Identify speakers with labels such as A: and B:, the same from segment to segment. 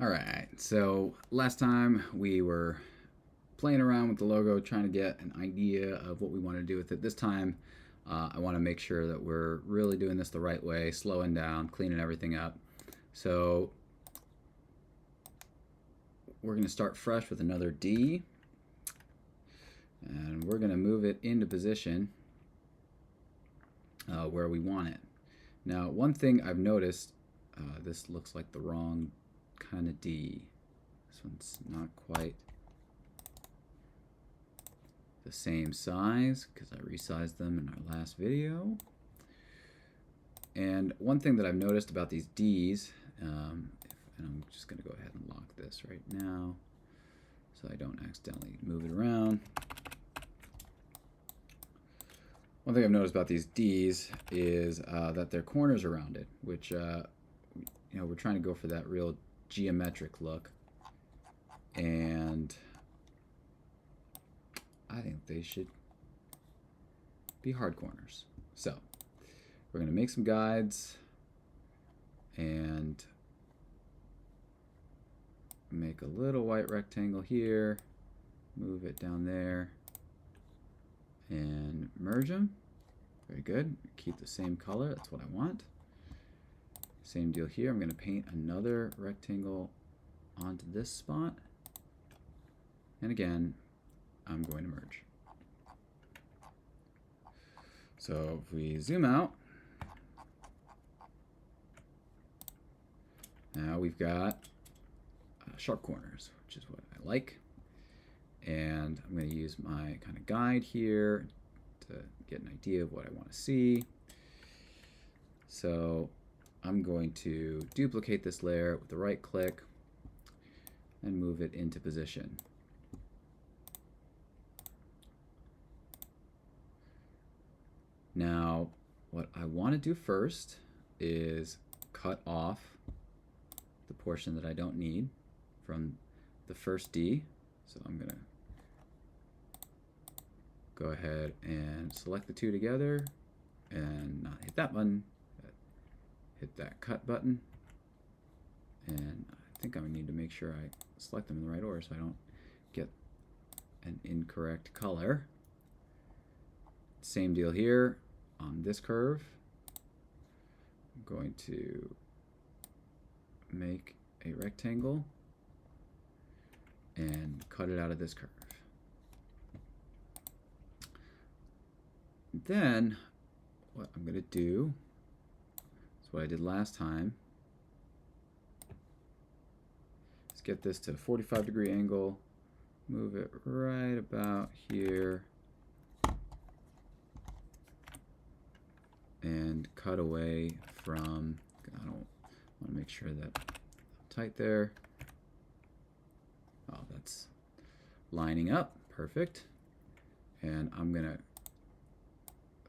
A: All right, so last time we were playing around with the logo, trying to get an idea of what we want to do with it. This time, I want to make sure that we're really doing this the right way, slowing down, cleaning everything up. So we're going to start fresh with another D, and we're going to move it into position where we want it. Now, one thing I've noticed, this looks like the wrong kind of D. This one's not quite the same size because I resized them in our last video. And one thing that I've noticed about these D's, and I'm just going to go ahead and lock this right now so I don't accidentally move it around. One thing I've noticed about these D's is that their corners are rounded, which we're trying to go for that real geometric look, and I think they should be hard corners. So we're going to make some guides and make a little white rectangle here, move it down there, and merge them. Very good. Keep the same color. That's what I want. Same deal here. I'm going to paint another rectangle onto this spot. And again, I'm going to merge. So if we zoom out, now we've got sharp corners, which is what I like. And I'm going to use my kind of guide here to get an idea of what I want to see. So I'm going to duplicate this layer with the right click and move it into position. Now, what I want to do first is cut off the portion that I don't need from the first D. So I'm going to go ahead and select the two together and not hit that button, but hit that cut button. And I think I need to make sure I select them in the right order so I don't get an incorrect color. Same deal here on this curve. I'm going to make a rectangle and cut it out of this curve. Then what I'm going to do is what I did last time. Let's get this to a 45-degree angle, move it right about here, and cut away from, I don't want to make sure that I'm tight there. Oh, that's lining up, perfect. And I'm gonna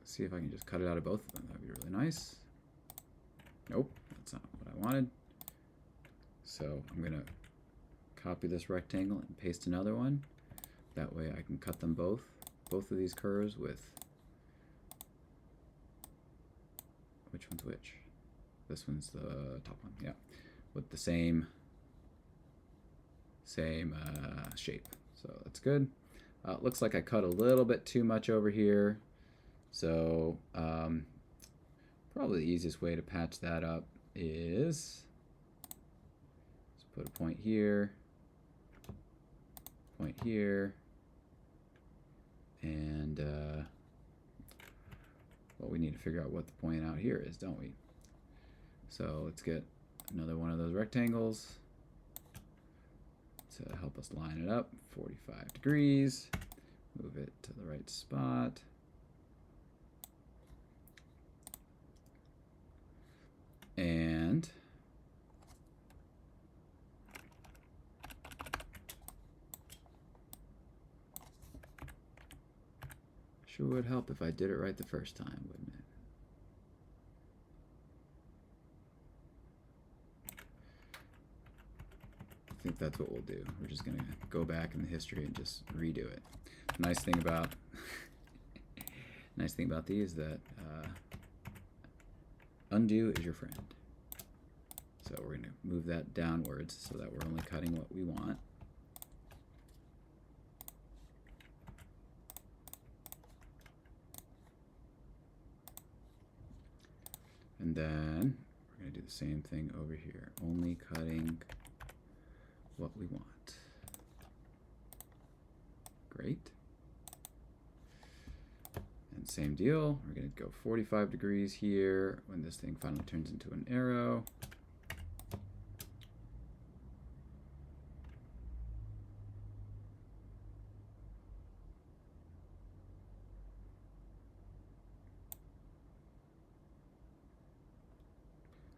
A: see if I can just cut it out of both of them. That'd be really nice. Nope, that's not what I wanted. So I'm gonna copy this rectangle and paste another one. That way I can cut them both of these curves with, which one's which? This one's the top one, yeah, with the same shape. So that's good. Looks like I cut a little bit too much over here. So probably the easiest way to patch that up is let's put a point here, and well, we need to figure out what the point out here is, don't we? So let's get another one of those rectangles to help us line it up, 45 degrees, move it to the right spot. And sure would help if I did it right the first time, wouldn't it? I think that's what we'll do. We're just going to go back in the history and just redo it. The nice thing about these is that undo is your friend. So So we're going to move that downwards so that we're only cutting what we want. And then we're going to do the same thing over here, only cutting what we want. Great. And same deal, we're going to go 45 degrees here when this thing finally turns into an arrow.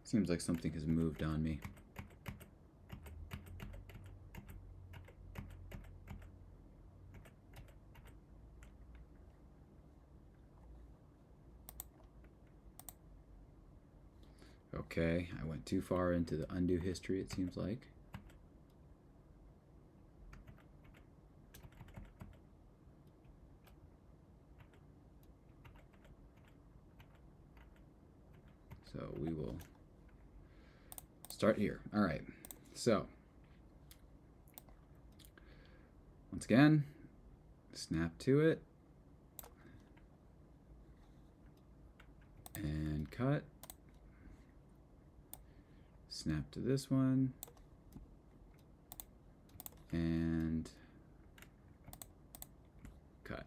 A: Seems like something has moved on me. Okay, I went too far into the undo history, it seems like. So we will start here. All right, so once again, snap to it and cut. Snap to this one and cut.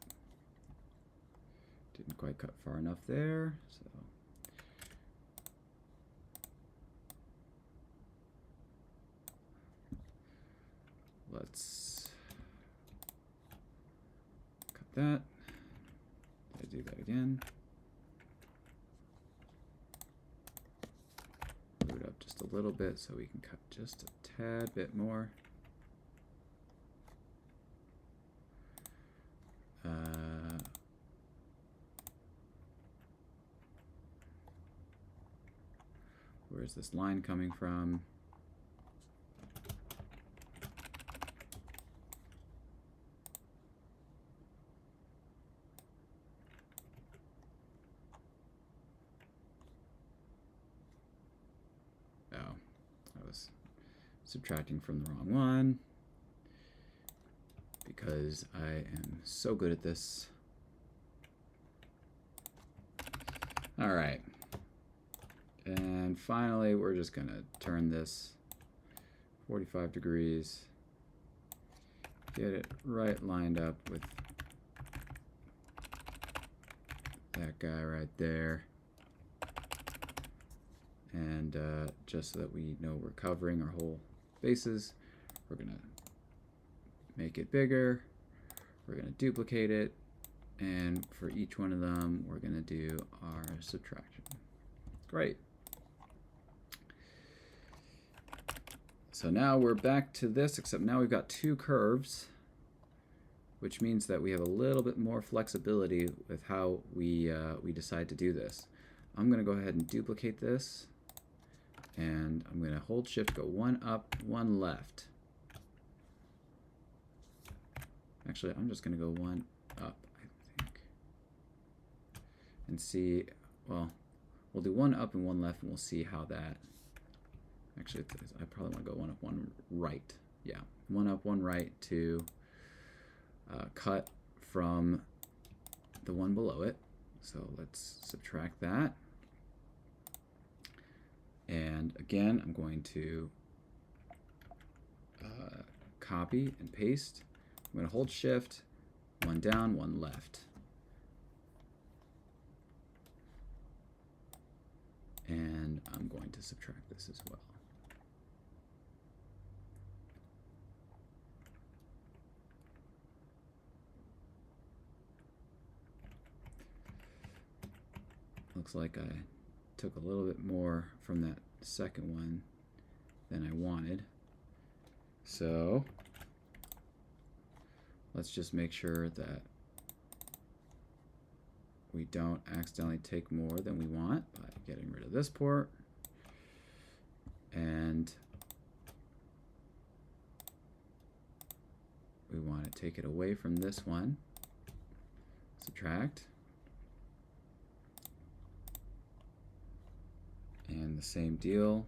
A: Didn't quite cut far enough there, so let's cut that. Did I do that again? Move it up just a little bit so we can cut just a tad bit more. Where's this line coming from? Oh, I was subtracting from the wrong one because I am so good at this. All right. And finally, we're just going to turn this 45 degrees, get it right lined up with that guy right there. And just so that we know we're covering our whole bases, we're going to make it bigger. We're going to duplicate it. And for each one of them, we're going to do our subtraction. Great. So now we're back to this, except now we've got two curves, which means that we have a little bit more flexibility with how we decide to do this. I'm going to go ahead and duplicate this, and I'm going to hold shift, go one up, one left. Actually, I'm just going to go one up, I think, and see, well, we'll do one up and one left, and we'll see how that. Actually, I probably want to go one up, one right. Yeah, one up, one right to cut from the one below it. So let's subtract that. And again, I'm going to copy and paste. I'm going to hold shift, one down, one left. And I'm going to subtract this as well. Looks like I took a little bit more from that second one than I wanted. So let's just make sure that we don't accidentally take more than we want by getting rid of this port. And we want to take it away from this one. Subtract. And the same deal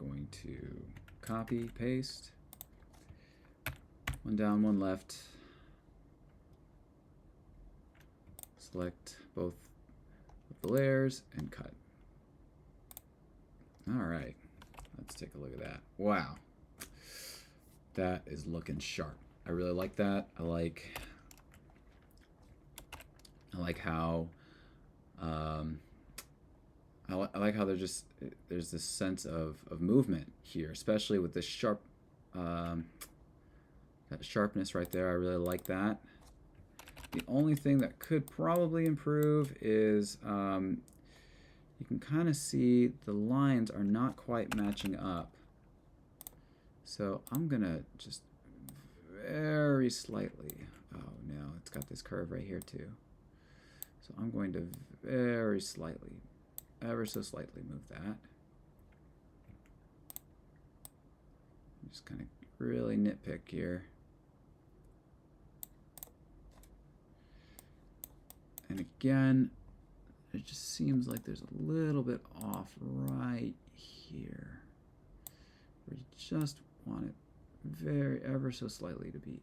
A: going to copy, paste, one down, one left, select both of the layers and cut. All right, let's take a look at that. Wow, that is looking sharp. I really like that. I like how I like how there's this sense of movement here, especially with this sharp that sharpness right there. I really like that. The only thing that could probably improve is you can kind of see the lines are not quite matching up. So I'm gonna just very slightly, oh no, it's got this curve right here too. So I'm going to very slightly, ever so slightly move that. I'm just gonna really nitpick here. And again, it just seems like there's a little bit off right here. We just want it very, ever so slightly to be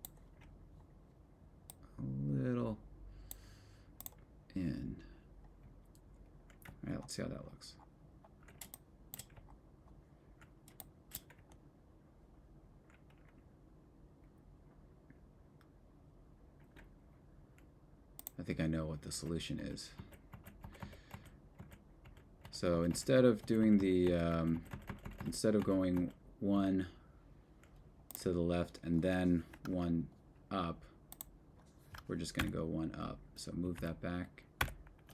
A: a little in. All right, let's see how that looks. I think I know what the solution is. So instead of doing the, instead of going one to the left and then one up, we're just going to go one up. So move that back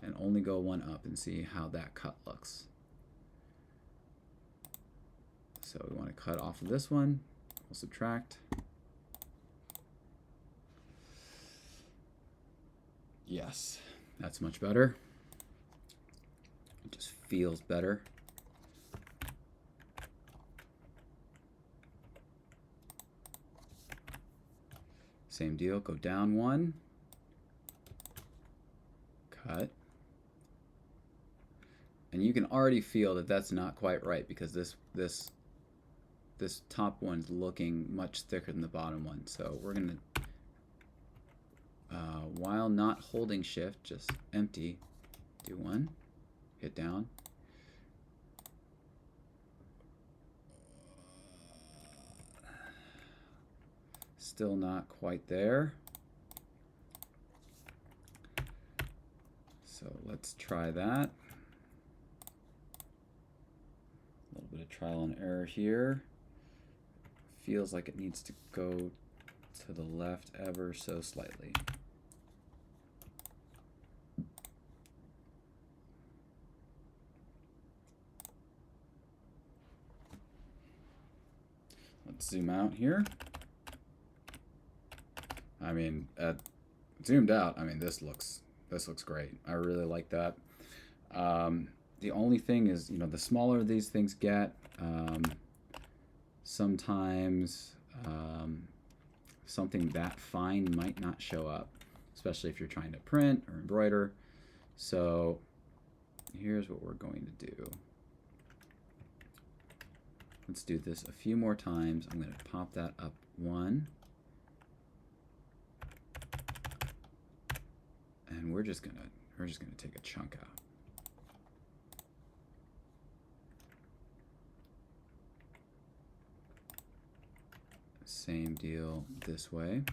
A: and only go one up and see how that cut looks. So we want to cut off of this one. We'll subtract. Yes, that's much better. It just feels better. Same deal, go down one, cut. And you can already feel that that's not quite right because this top one's looking much thicker than the bottom one. So we're gonna, while not holding shift, just empty, do one, hit down. Still not quite there. So let's try that. A little bit of trial and error here. Feels like it needs to go to the left ever so slightly. Let's zoom out here. I mean, zoomed out, I mean, this looks great. I really like that. The only thing is, you know, the smaller these things get, sometimes something that fine might not show up, especially if you're trying to print or embroider. So here's what we're going to do. Let's do this a few more times. I'm going to pop that up one. And we're just gonna take a chunk out. Same deal this way.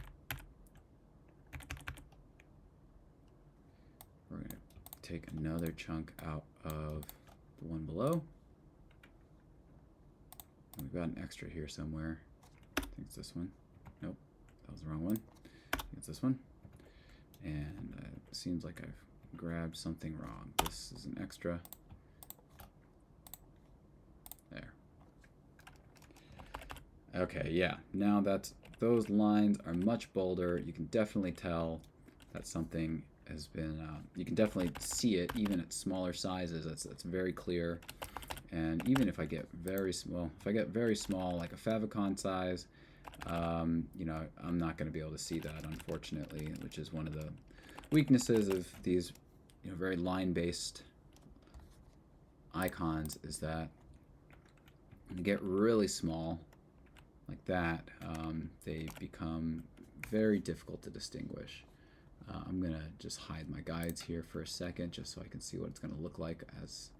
A: We're gonna take another chunk out of the one below. And we've got an extra here somewhere. I think it's this one. Nope, that was the wrong one. I think it's this one. And it seems like I've grabbed something wrong. This is an extra. There. Okay, yeah. Now those lines are much bolder. You can definitely tell that something has been. You can definitely see it even at smaller sizes. That's very clear. And even if I get very small, like a favicon size, you know, I'm not going to be able to see that, unfortunately, which is one of the weaknesses of these, you know, very line-based icons, is that When they get really small, like that, they become very difficult to distinguish. I'm going to just hide my guides here for a second just so I can see what it's going to look like as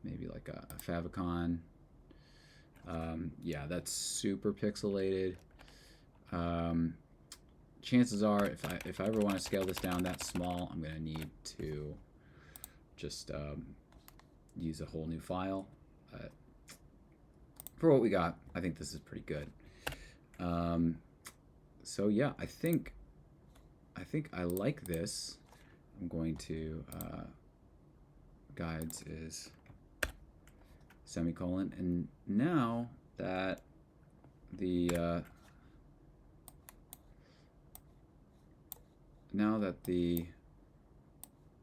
A: maybe like a favicon. Yeah, that's super pixelated. Chances are, if I ever want to scale this down that small, I'm going to need to just use a whole new file. For what we got, I think this is pretty good. So yeah, I think I like this. I'm going to guides is semicolon, and now that the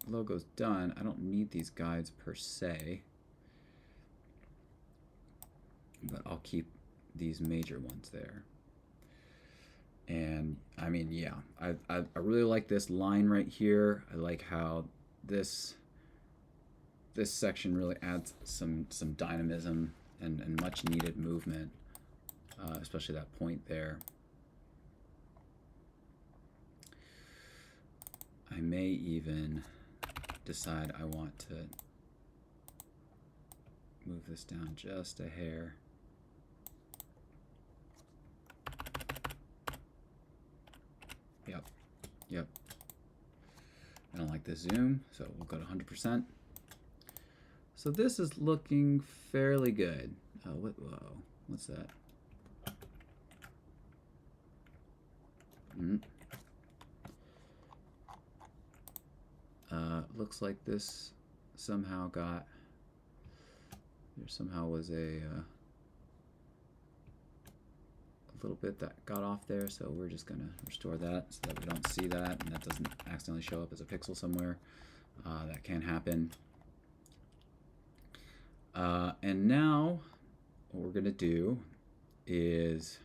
A: logo's done, I don't need these guides per se, but I'll keep these major ones there. And I mean, yeah, I really like this line right here. I like how this section really adds some dynamism and much needed movement, especially that point there. I may even decide I want to move this down just a hair. Yep. I don't like the zoom, so we'll go to 100%. So this is looking fairly good. Whoa, what's that? Looks like this somehow got, there somehow was a little bit that got off there, so we're just gonna restore that so that we don't see that and that doesn't accidentally show up as a pixel somewhere. That can happen. And now what we're gonna do is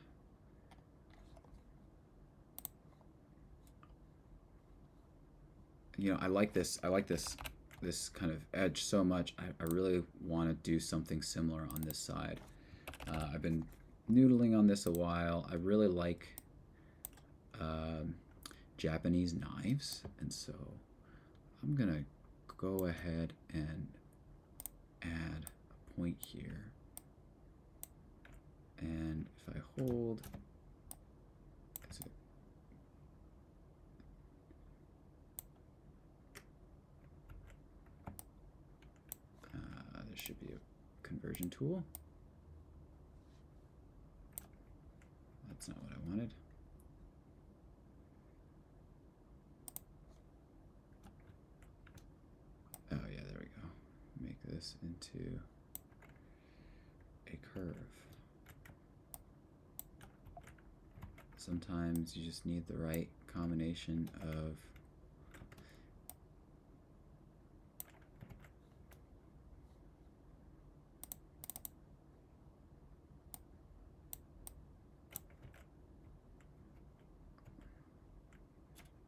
A: I like this kind of edge so much. I really want to do something similar on this side. I've been noodling on this a while. I really like Japanese knives, and so I'm gonna go ahead and add a point here, and if I hold, there should be a conversion tool. That's not what I wanted. Oh yeah, there we go. Make this into a curve. Sometimes you just need the right combination of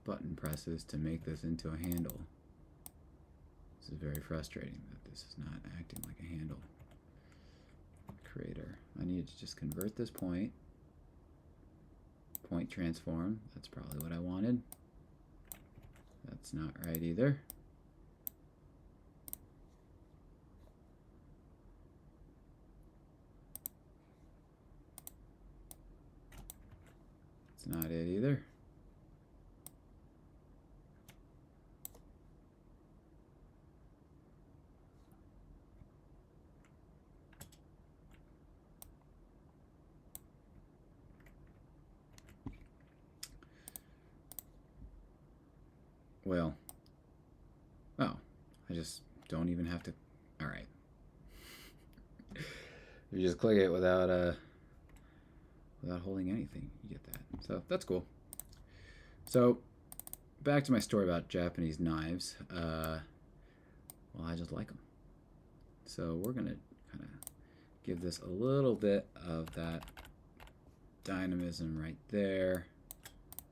A: button presses to make this into a handle. This is very frustrating that this is not acting like a handle. Creator. I need to just convert this point transform. That's probably what I wanted. That's not right either. It's not it either. Well, oh, I just don't even have to. All right. You just click it without holding anything. You get that. So that's cool. So back to my story about Japanese knives. Well, I just like them. So we're gonna kind of give this a little bit of that dynamism right there,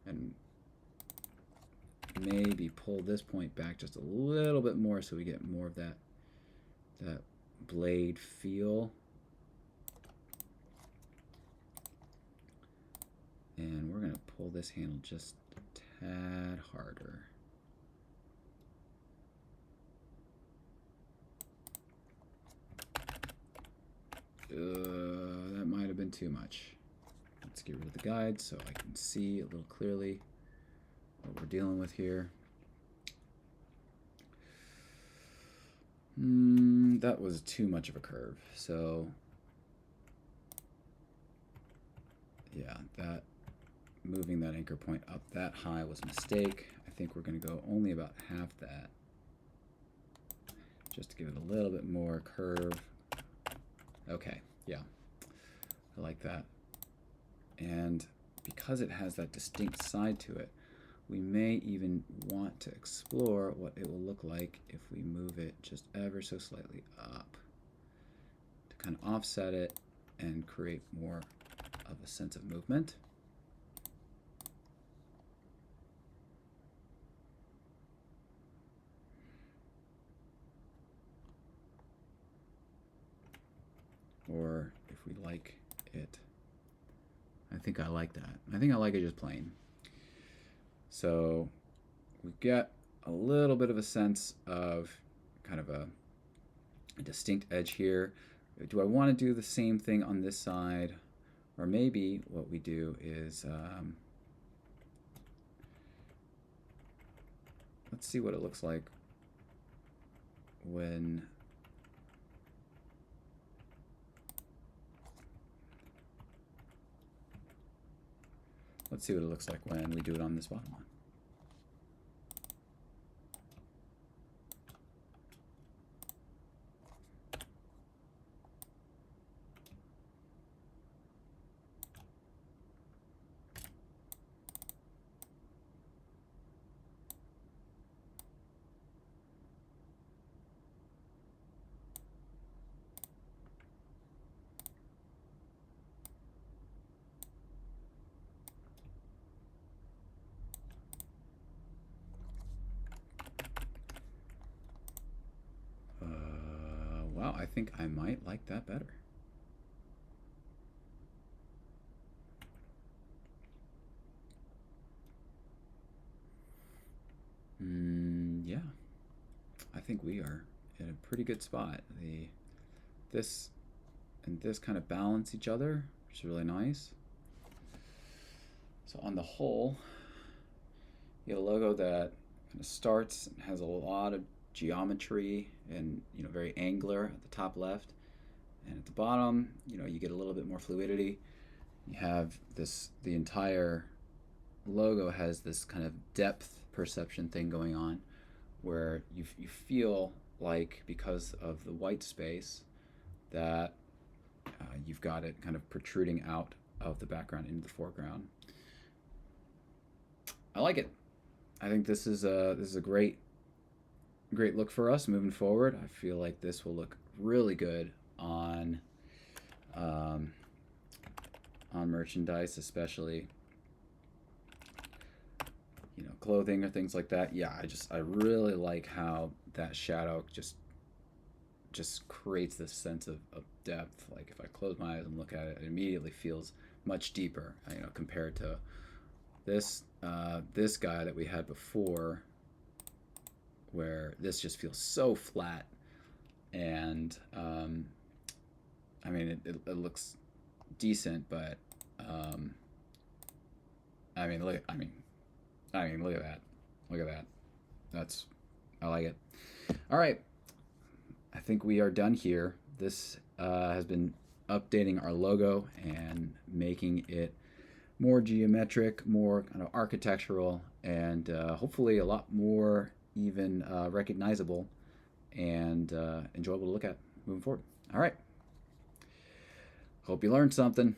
A: and maybe pull this point back just a little bit more so we get more of that blade feel. this handle just a tad harder. That might have been too much. Let's get rid of the guide so I can see a little clearly what we're dealing with here. That was too much of a curve. So yeah, that moving that anchor point up that high was a mistake. I think we're going to go only about half that, just to give it a little bit more curve. Okay, yeah, I like that. And because it has that distinct side to it, we may even want to explore what it will look like if we move it just ever so slightly up to kind of offset it and create more of a sense of movement. Or if we like it, I think I like that. I think I like it just plain. So we get a little bit of a sense of kind of a distinct edge here. Do I want to do the same thing on this side? Or maybe what we do is, let's see what it looks like when we do it on this bottom one. Wow, I think I might like that better. Yeah, I think we are in a pretty good spot. This and this kind of balance each other, which is really nice. So on the whole, you get a logo that kind of starts and has a lot of geometry and very angular at the top left, and at the bottom you get a little bit more fluidity. You have the entire logo has this kind of depth perception thing going on, where you feel like, because of the white space, that you've got it kind of protruding out of the background into the foreground. I like it. I think this is a great look for us moving forward. I feel like this will look really good on merchandise, especially clothing or things like that. Yeah, I really like how that shadow just creates this sense of depth. Like if I close my eyes and look at it, it immediately feels much deeper, compared to this guy that we had before, where this just feels so flat. And I mean, it looks decent, but I mean, look at that. Look at that. I like it. All right. I think we are done here. This has been updating our logo and making it more geometric, more kind of architectural, and hopefully a lot more even recognizable and enjoyable to look at moving forward. All right. Hope you learned something.